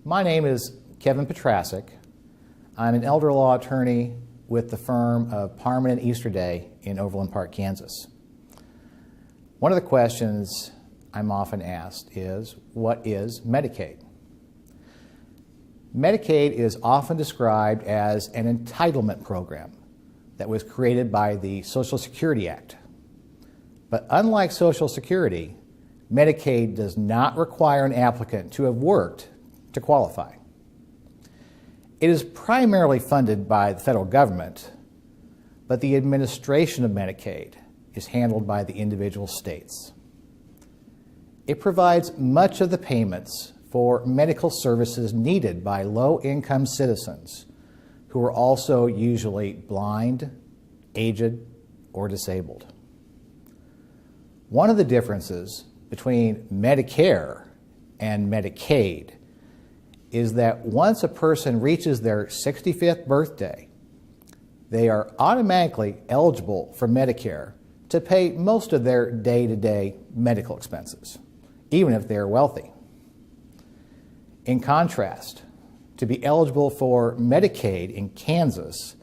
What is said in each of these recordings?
My name is Kevin Petracek. I'm an elder law attorney with the firm of Parman and Easterday in Overland Park, Kansas. One of the questions I'm often asked is, what is Medicaid? Medicaid is often described as an entitlement program that was created by the Social Security Act. But unlike Social Security, Medicaid does not require an applicant to have worked to qualify. It is primarily funded by the federal government, but the administration of Medicaid is handled by the individual states. It provides much of the payments for medical services needed by low-income citizens who are also usually blind, aged, or disabled. One of the differences between Medicare and Medicaid is that once a person reaches their 65th birthday, they are automatically eligible for Medicare to pay most of their day-to-day medical expenses, even if they are wealthy. In contrast, to be eligible for Medicaid in Kansas,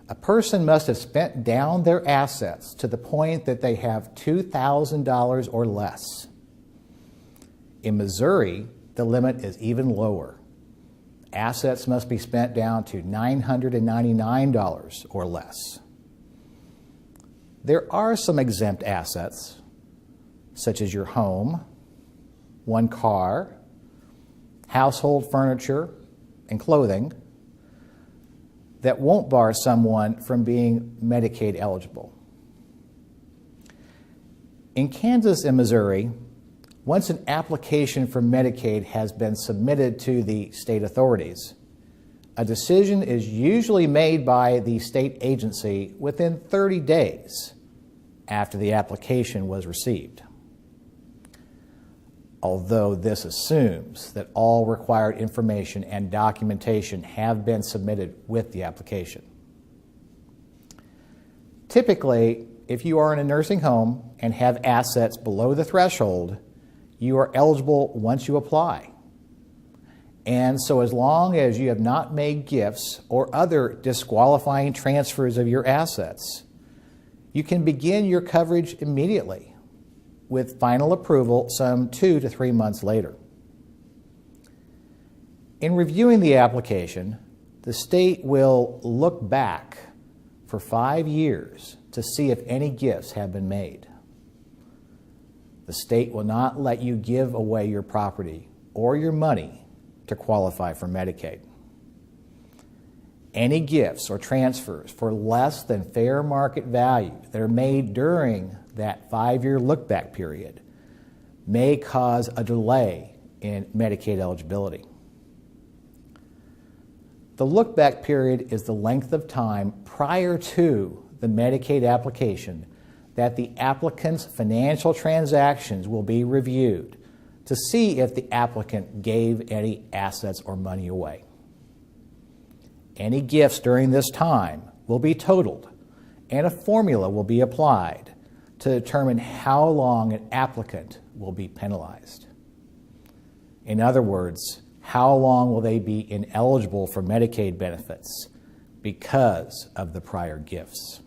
a person must have spent down their assets to the point that they have $2,000 or less. In Missouri, the limit is even lower. Assets must be spent down to $999 or less. There are some exempt assets, such as your home, one car, household furniture, and clothing, that won't bar someone from being Medicaid eligible. In Kansas and Missouri, once an application for Medicaid has been submitted to the state authorities, a decision is usually made by the state agency within 30 days after the application was received. Although this assumes that all required information and documentation have been submitted with the application. Typically, if you are in a nursing home and have assets below the threshold, you are eligible once you apply. And so as long as you have not made gifts or other disqualifying transfers of your assets, you can begin your coverage immediately, with final approval some 2 to 3 months later. In reviewing the application, the state will look back for 5 years to see if any gifts have been made. The state will not let you give away your property or your money to qualify for Medicaid. Any gifts or transfers for less than fair market value that are made during that 5-year look-back period may cause a delay in Medicaid eligibility. The look-back period is the length of time prior to the Medicaid application that the applicant's financial transactions will be reviewed to see if the applicant gave any assets or money away. Any gifts during this time will be totaled, and a formula will be applied to determine how long an applicant will be penalized. In other words, how long will they be ineligible for Medicaid benefits because of the prior gifts?